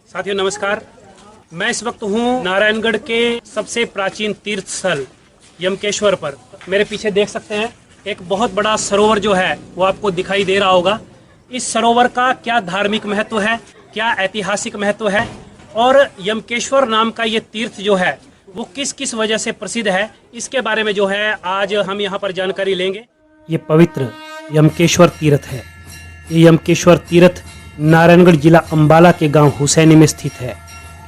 साथियों नमस्कार। मैं इस वक्त हूँ नारायणगढ़ के सबसे प्राचीन तीर्थ स्थल यमकेश्वर पर। मेरे पीछे देख सकते हैं एक बहुत बड़ा सरोवर जो है वो आपको दिखाई दे रहा होगा। इस सरोवर का क्या धार्मिक महत्व है, क्या ऐतिहासिक महत्व है और यमकेश्वर नाम का ये तीर्थ जो है वो किस किस वजह से प्रसिद्ध है, इसके बारे में जो है आज हम यहाँ पर जानकारी लेंगे। ये पवित्र यमकेश्वर तीर्थ है। ये यमकेश्वर तीर्थ नारायणगढ़ जिला अंबाला के गांव हुसैनी में स्थित है।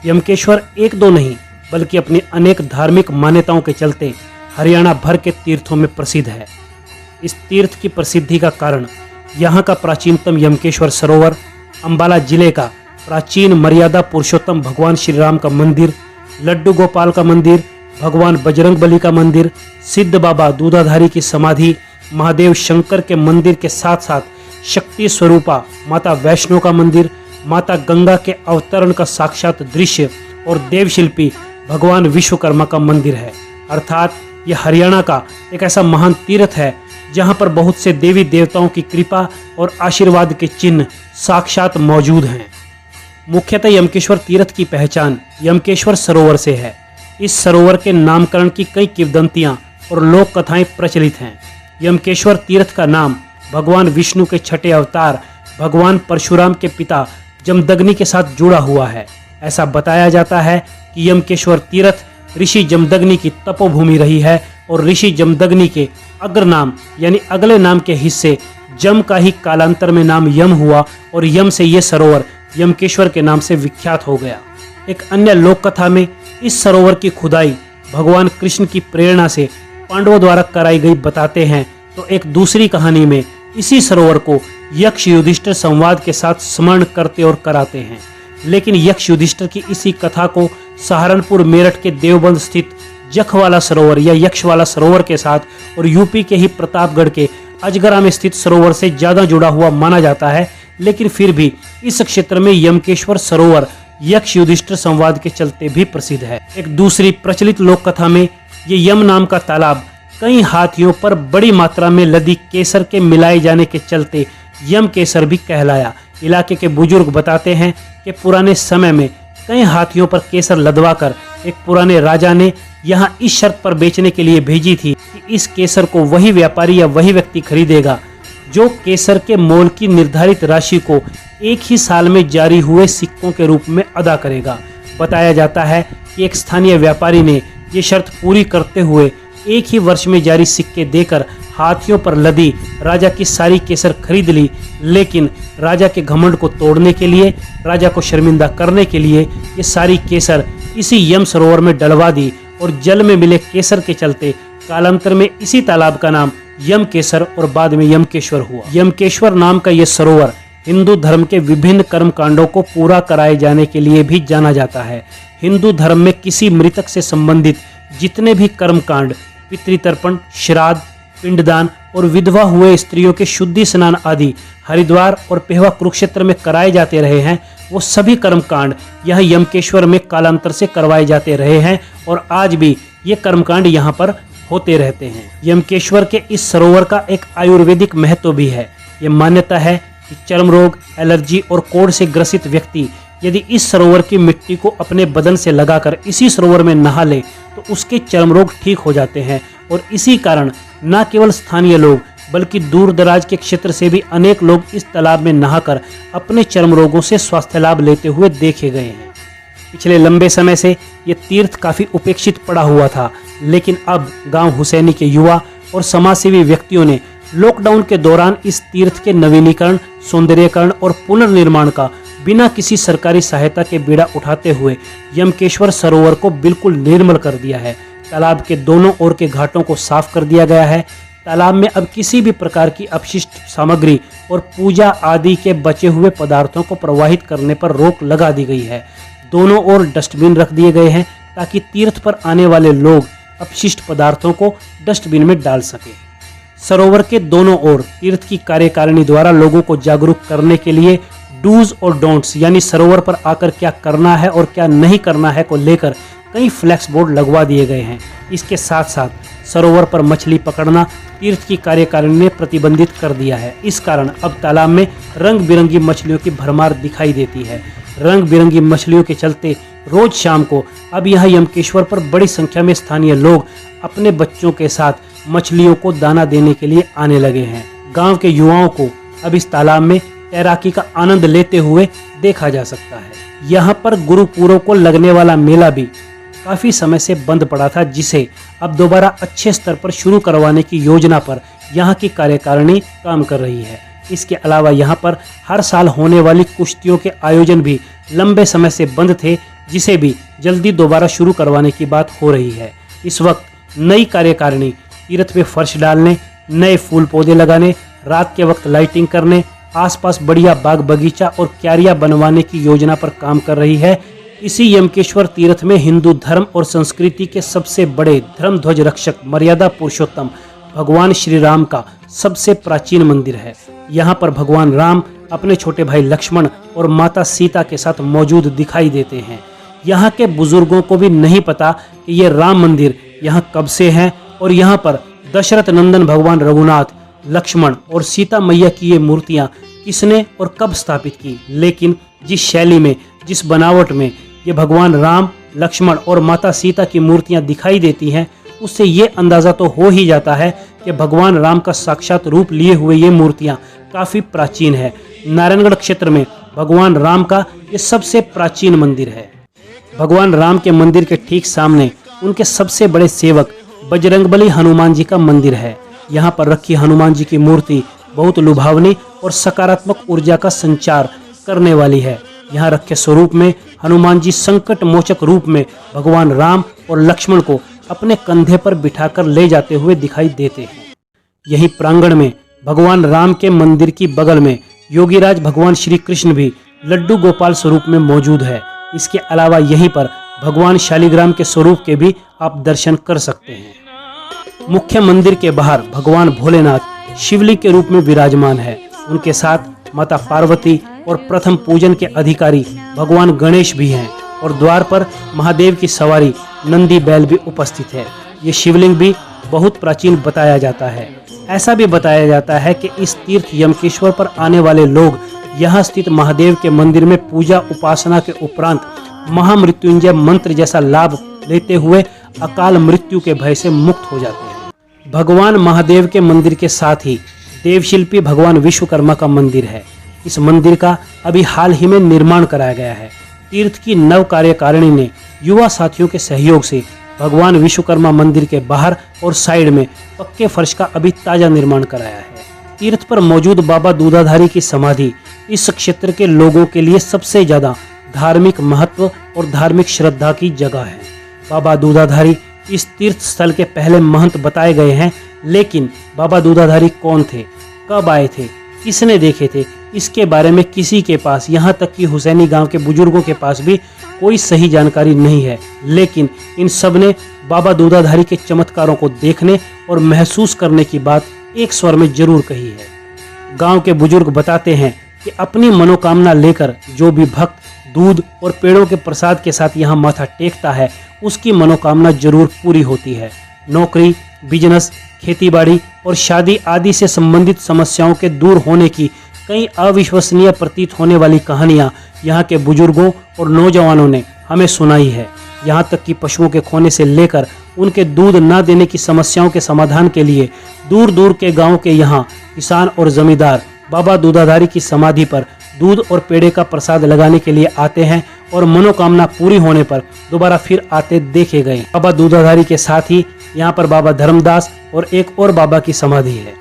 यमकेश्वर एक दो नहीं बल्कि अपनी अनेक धार्मिक मान्यताओं के चलते हरियाणा भर के तीर्थों में प्रसिद्ध है। इस तीर्थ की प्रसिद्धि का कारण यहाँ का प्राचीनतम यमकेश्वर सरोवर, अंबाला जिले का प्राचीन मर्यादा पुरुषोत्तम भगवान श्री राम का मंदिर, लड्डू गोपाल का मंदिर, भगवान बजरंग बली का मंदिर, सिद्ध बाबा दूधाधारी की समाधि, महादेव शंकर के मंदिर के साथ साथ शक्ति स्वरूपा माता वैष्णो का मंदिर, माता गंगा के अवतरण का साक्षात दृश्य और देवशिल्पी भगवान विश्वकर्मा का मंदिर है। अर्थात यह हरियाणा का एक ऐसा महान तीर्थ है जहां पर बहुत से देवी देवताओं की कृपा और आशीर्वाद के चिन्ह साक्षात मौजूद हैं। मुख्यतः यमकेश्वर तीर्थ की पहचान यमकेश्वर सरोवर से है। इस सरोवर के नामकरण की कई किंवदंतियां और लोक कथाएं प्रचलित हैं। यमकेश्वर तीर्थ का नाम भगवान विष्णु के छठे अवतार भगवान परशुराम के पिता जमदग्नि के साथ जुड़ा हुआ है। ऐसा बताया जाता है कि यमकेश्वर तीर्थ ऋषि जमदग्नि की तपोभूमि रही है और ऋषि जमदग्नि के अग्र नाम यानी अगले नाम के हिस्से जम का ही कालांतर में नाम यम हुआ और यम से ये सरोवर यमकेश्वर के नाम से विख्यात हो गया। एक अन्य लोक कथा में इस सरोवर की खुदाई भगवान कृष्ण की प्रेरणा से पांडवों द्वारा कराई गई बताते हैं, तो एक दूसरी कहानी में इसी सरोवर को यक्ष युधिष्ठिर संवाद के साथ स्मरण करते और कराते हैं। लेकिन यक्ष युधिष्ठिर की इसी कथा को सहारनपुर मेरठ के देवबंद स्थित जखवाला सरोवर या यक्षवाला सरोवर के साथ और यूपी के ही प्रतापगढ़ के अजगरा में स्थित सरोवर से ज्यादा जुड़ा हुआ माना जाता है। लेकिन फिर भी इस क्षेत्र में यमकेश्वर सरोवर यक्ष युधिष्ठिर संवाद के चलते भी प्रसिद्ध है। एक दूसरी प्रचलित लोक कथा में ये यम नाम का तालाब कई हाथियों पर बड़ी मात्रा में लदी केसर के मिलाए जाने के चलते यम केसर भी कहलाया। इलाके के बुजुर्ग बताते हैं कि पुराने समय में कई हाथियों पर केसर लदवाकर एक पुराने राजा ने यहाँ इस शर्त पर बेचने के लिए भेजी थी कि इस केसर को वही व्यापारी या वही व्यक्ति खरीदेगा जो केसर के मोल की निर्धारित राशि को एक ही साल में जारी हुए सिक्कों के रूप में अदा करेगा। बताया जाता है कि एक स्थानीय व्यापारी ने ये शर्त पूरी करते हुए एक ही वर्ष में जारी सिक्के देकर हाथियों पर लदी राजा की सारी केसर खरीद ली। लेकिन राजा के घमंड को तोड़ने के लिए, राजा को शर्मिंदा करने के लिए ये सारी केसर इसी यम सरोवर में डलवा दी और जल में मिले केसर के चलते कालांतर में इसी तालाब का नाम यम केसर और बाद में यमकेश्वर हुआ। यमकेश्वर नाम का ये सरोवर हिंदू धर्म के विभिन्न कर्म कांडों को पूरा कराए जाने के लिए भी जाना जाता है। हिंदू धर्म में किसी मृतक से संबंधित जितने भी कर्म कांड, पितृतर्पण, श्राद्ध, पिंडदान और विधवा हुए स्त्रियों के शुद्धि स्नान आदि हरिद्वार और पेहवा कुरुक्षेत्र में कराए जाते रहे हैं, वो सभी कर्मकांड यह यमकेश्वर में कालांतर से करवाए जाते रहे हैं और आज भी ये कर्मकांड यहाँ पर होते रहते हैं। यमकेश्वर के इस सरोवर का एक आयुर्वेदिक महत्व भी है। ये मान्यता है कि चर्म रोग, एलर्जी और कोढ़ से ग्रसित व्यक्ति यदि इस सरोवर की मिट्टी को अपने बदन से लगाकर इसी सरोवर में नहा ले तो उसके चर्म रोग ठीक हो जाते हैं और इसी कारण न केवल स्थानीय लोग बल्कि दूर दराज के क्षेत्र से भी अनेक लोग इस तालाब में नहाकर अपने चर्म रोगों से स्वास्थ्य लाभ लेते हुए देखे गए हैं। पिछले लंबे समय से ये तीर्थ काफी उपेक्षित पड़ा हुआ था, लेकिन अब गांव हुसैनी के युवा और समाजसेवी व्यक्तियों ने लॉकडाउन के दौरान इस तीर्थ के नवीनीकरण, सौंदर्यीकरण और पुनर्निर्माण का बिना किसी सरकारी सहायता के बीड़ा उठाते हुए यमकेश्वर सरोवर को बिल्कुल निर्मल कर दिया है। तालाब के दोनों ओर के घाटों को साफ कर दिया गया है। तालाब में अब किसी भी प्रकार की अपशिष्ट सामग्री और पूजा आदि के बचे हुए पदार्थों को प्रवाहित करने पर रोक लगा दी गई है। दोनों ओर डस्टबिन रख दिए गए हैं ताकि तीर्थ पर आने वाले लोग अपशिष्ट पदार्थों को डस्टबिन में डाल सके। सरोवर के दोनों ओर तीर्थ की कार्यकारिणी द्वारा लोगों को जागरूक करने के लिए डूज और डोंट्स यानी सरोवर पर आकर क्या करना है और क्या नहीं करना है को लेकर कई फ्लैक्स बोर्ड लगवा दिए गए हैं। इसके साथ साथ सरोवर पर मछली पकड़ना तीर्थ की कार्यकारिणी ने प्रतिबंधित कर दिया है। इस कारण अब तालाब में रंग बिरंगी मछलियों की भरमार दिखाई देती है। रंग बिरंगी मछलियों के चलते रोज शाम को अब यहाँ यमकेश्वर पर बड़ी संख्या में स्थानीय लोग अपने बच्चों के साथ मछलियों को दाना देने के लिए आने लगे हैं। गांव के युवाओं को अब इस तालाब में तैराकी का आनंद लेते हुए देखा जा सकता है। यहाँ पर गुरु पूर्व को लगने वाला मेला भी काफी समय से बंद पड़ा था, जिसे अब दोबारा अच्छे स्तर पर शुरू करवाने की योजना पर यहाँ की कार्यकारिणी काम कर रही है। इसके अलावा यहाँ पर हर साल होने वाली कुश्तियों के आयोजन भी लंबे समय से बंद थे, जिसे भी जल्दी दोबारा शुरू करवाने की बात हो रही है। इस वक्त नई कार्यकारिणी तीर्थ पे फर्श डालने, नए फूल पौधे लगाने, रात के वक्त लाइटिंग करने, आसपास बढ़िया बाग बगीचा और क्यारियां बनवाने की योजना पर काम कर रही है। इसी यमकेश्वर तीर्थ में हिंदू धर्म और संस्कृति के सबसे बड़े धर्म ध्वज रक्षक मर्यादा पुरुषोत्तम भगवान श्री राम का सबसे प्राचीन मंदिर है। यहाँ पर भगवान राम अपने छोटे भाई लक्ष्मण और माता सीता के साथ मौजूद दिखाई देते हैं। यहाँ के बुजुर्गों को भी नहीं पता कि ये राम मंदिर यहाँ कब से है और यहाँ पर दशरथ नंदन भगवान रघुनाथ, लक्ष्मण और सीता मैया की ये मूर्तियाँ किसने और कब स्थापित की। लेकिन जिस शैली में, जिस बनावट में ये भगवान राम, लक्ष्मण और माता सीता की मूर्तियाँ दिखाई देती हैं, उससे ये अंदाज़ा तो हो ही जाता है कि भगवान राम का साक्षात रूप लिए हुए ये मूर्तियाँ काफ़ी प्राचीन है। नारायणगढ़ क्षेत्र में भगवान राम का ये सबसे प्राचीन मंदिर है। भगवान राम के मंदिर के ठीक सामने उनके सबसे बड़े सेवक बजरंगबली हनुमान जी का मंदिर है। यहाँ पर रखी हनुमान जी की मूर्ति बहुत लुभावनी और सकारात्मक ऊर्जा का संचार करने वाली है। यहाँ रखे स्वरूप में हनुमान जी संकट मोचक रूप में भगवान राम और लक्ष्मण को अपने कंधे पर बिठाकर ले जाते हुए दिखाई देते हैं। यही प्रांगण में भगवान राम के मंदिर की बगल में योगीराज भगवान श्री कृष्ण भी लड्डू गोपाल स्वरूप में मौजूद है। इसके अलावा यहीं पर भगवान शालिग्राम के स्वरूप के भी आप दर्शन कर सकते हैं। मुख्य मंदिर के बाहर भगवान भोलेनाथ शिवलिंग के रूप में विराजमान है। उनके साथ माता पार्वती और प्रथम पूजन के अधिकारी भगवान गणेश भी हैं और द्वार पर महादेव की सवारी नंदी बैल भी उपस्थित है। ये शिवलिंग भी बहुत प्राचीन बताया जाता है। ऐसा भी बताया जाता है कि इस तीर्थ यमकेश्वर पर आने वाले लोग यहाँ स्थित महादेव के मंदिर में पूजा उपासना के उपरांत महामृत्युंजय मंत्र जैसा लाभ लेते हुए अकाल मृत्यु के भय से मुक्त हो जाते हैं। भगवान महादेव के मंदिर के साथ ही देवशिल्पी भगवान विश्वकर्मा का मंदिर है। इस मंदिर का अभी हाल ही में निर्माण कराया गया है। तीर्थ की नव कार्यकारिणी ने युवा साथियों के सहयोग से भगवान विश्वकर्मा मंदिर के बाहर और साइड में पक्के फर्श का अभी ताजा निर्माण कराया है। तीर्थ पर मौजूद बाबा दूधाधारी की समाधि इस क्षेत्र के लोगों के लिए सबसे ज्यादा धार्मिक महत्व और धार्मिक श्रद्धा की जगह है। बाबा दूधाधारी इस तीर्थ स्थल के पहले महंत बताए गए हैं, लेकिन बाबा दूधाधारी कौन थे, कब आए थे, किसने देखे थे, इसके बारे में किसी के पास, यहाँ तक कि हुसैनी गांव के बुजुर्गों के पास भी कोई सही जानकारी नहीं है। लेकिन इन सब ने बाबा दूधाधारी के चमत्कारों को देखने और महसूस करने की बात एक स्वर में जरूर कही है। गांव के बुजुर्ग बताते हैं कि अपनी मनोकामना लेकर जो भी भक्त दूध और पेड़ों के प्रसाद के साथ यहाँ माथा टेकता है, उसकी मनोकामना जरूर पूरी होती है। नौकरी, बिजनेस, खेतीबाड़ी और शादी आदि से संबंधित समस्याओं के दूर होने की कई अविश्वसनीय प्रतीत होने वाली कहानियाँ यहाँ के बुजुर्गों और नौजवानों ने हमें सुनाई है। यहाँ तक कि पशुओं के खोने से लेकर उनके दूध न देने की समस्याओं के समाधान के लिए दूर दूर के गाँव के यहाँ किसान और जमींदार बाबा दूधाधारी की समाधि पर दूध और पेड़े का प्रसाद लगाने के लिए आते हैं और मनोकामना पूरी होने पर दोबारा फिर आते देखे गए। बाबा दूधाधारी के साथ ही यहाँ पर बाबा धर्मदास और एक और बाबा की समाधि है।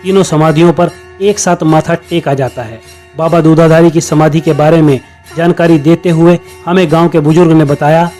तीनों समाधियों पर एक साथ माथा टेका जाता है। बाबा दूधाधारी की समाधि के बारे में जानकारी देते हुए हमें गांव के बुजुर्ग ने बताया,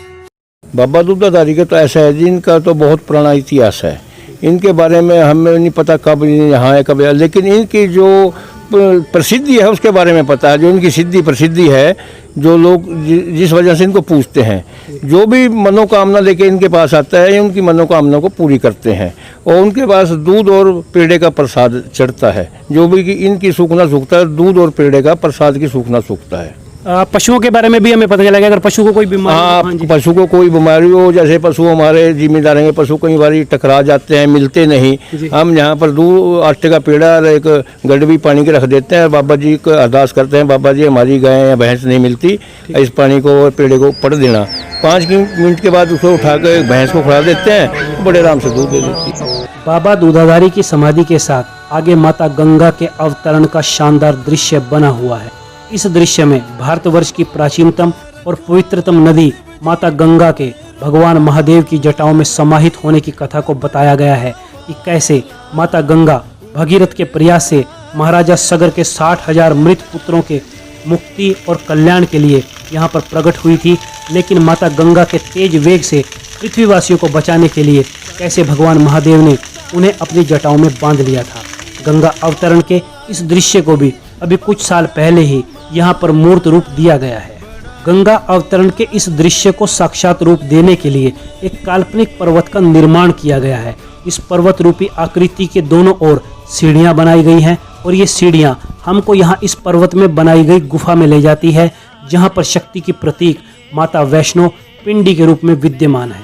बाबा दूधाधारी का तो ऐसा है, जिनका तो बहुत पुराना इतिहास है। इनके बारे में हमें नहीं पता कब यहाँ है कब, लेकिन इनकी जो प्रसिद्धि है उसके बारे में पता है। जो इनकी सिद्धि प्रसिद्धि है, जो लोग जिस वजह से इनको पूछते हैं, जो भी मनोकामना लेके इनके पास आता है, उनकी मनोकामना को पूरी करते हैं और उनके पास दूध और पेड़े का प्रसाद चढ़ता है। जो भी कि इनकी सूखना सूखता है, दूध और पेड़े का प्रसाद की सूखना सूखता है। पशुओं के बारे में भी हमें पता चला कि अगर पशु को कोई बीमारी हो, हाँ हाँ, जी, पशु को कोई बीमारी हो, जैसे पशु हमारे जिम्मेदार हैं, पशु कई बार टकरा जाते हैं, मिलते नहीं। जी। हम यहाँ पर 2 आटे का पेड़ा और एक गडवी पानी के रख देते हैं, बाबा जी को अरदास करते हैं, बाबा जी हमारी गाय या भैंस नहीं मिलती, इस पानी को और पेड़े को पड़ देना। 5 मिनट के बाद उसको उठा कर भैंस को खिला देते हैं, तो बड़े आराम से दूध दे देती है। बाबा दूधाधारी की समाधि के साथ आगे माता गंगा के अवतरण का शानदार दृश्य बना हुआ है। इस दृश्य में भारतवर्ष की प्राचीनतम और पवित्रतम नदी माता गंगा के भगवान महादेव की जटाओं में समाहित होने की कथा को बताया गया है कि कैसे माता गंगा भगीरथ के प्रयास से महाराजा सगर के 60,000 मृत पुत्रों के मुक्ति और कल्याण के लिए यहाँ पर प्रकट हुई थी। लेकिन माता गंगा के तेज वेग से पृथ्वीवासियों को बचाने के लिए कैसे भगवान महादेव ने उन्हें अपनी जटाओं में बांध लिया था। गंगा अवतरण के इस दृश्य को भी अभी कुछ साल पहले ही यहाँ पर मूर्त रूप दिया गया है। गंगा अवतरण के इस दृश्य को साक्षात रूप देने के लिए एक काल्पनिक पर्वत का निर्माण किया गया है। इस पर्वत रूपी आकृति के दोनों ओर सीढ़ियां बनाई गई हैं और ये सीढ़ियां हमको यहाँ इस पर्वत में बनाई गई गुफा में ले जाती है, जहाँ पर शक्ति की प्रतीक माता वैष्णो पिंडी के रूप में विद्यमान है।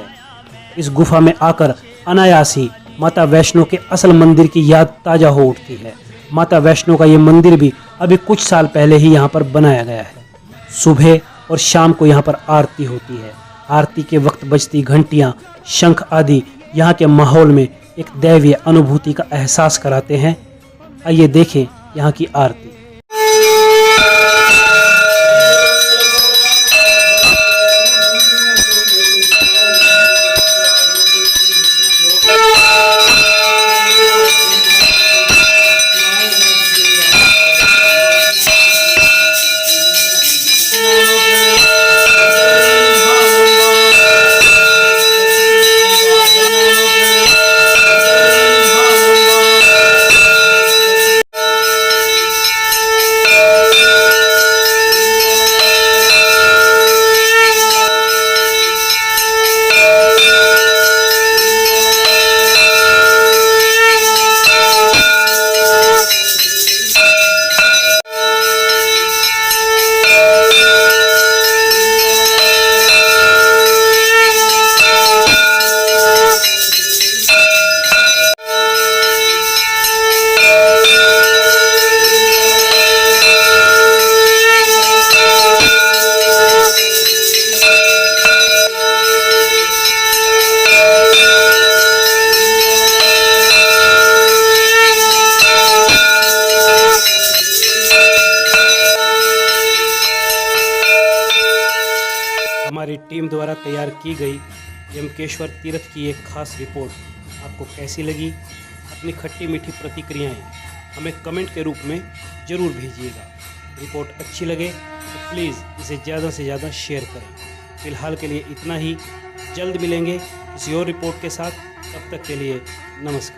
इस गुफा में आकर अनायास ही माता वैष्णो के असल मंदिर की याद ताजा हो उठती है। माता वैष्णो का ये मंदिर भी अभी कुछ साल पहले ही यहाँ पर बनाया गया है। सुबह और शाम को यहाँ पर आरती होती है। आरती के वक्त बजती घंटियाँ, शंख आदि यहाँ के माहौल में एक दैवीय अनुभूति का एहसास कराते हैं। आइए देखें यहाँ की आरती। हमारी टीम द्वारा तैयार की गई यमकेश्वर तीर्थ की एक खास रिपोर्ट आपको कैसी लगी? अपनी खट्टी मीठी प्रतिक्रियाएं हमें कमेंट के रूप में ज़रूर भेजिएगा। रिपोर्ट अच्छी लगे तो प्लीज़ इसे ज़्यादा से ज़्यादा शेयर करें। फ़िलहाल के लिए इतना ही, जल्द मिलेंगे किसी और रिपोर्ट के साथ। तब तक के लिए नमस्कार।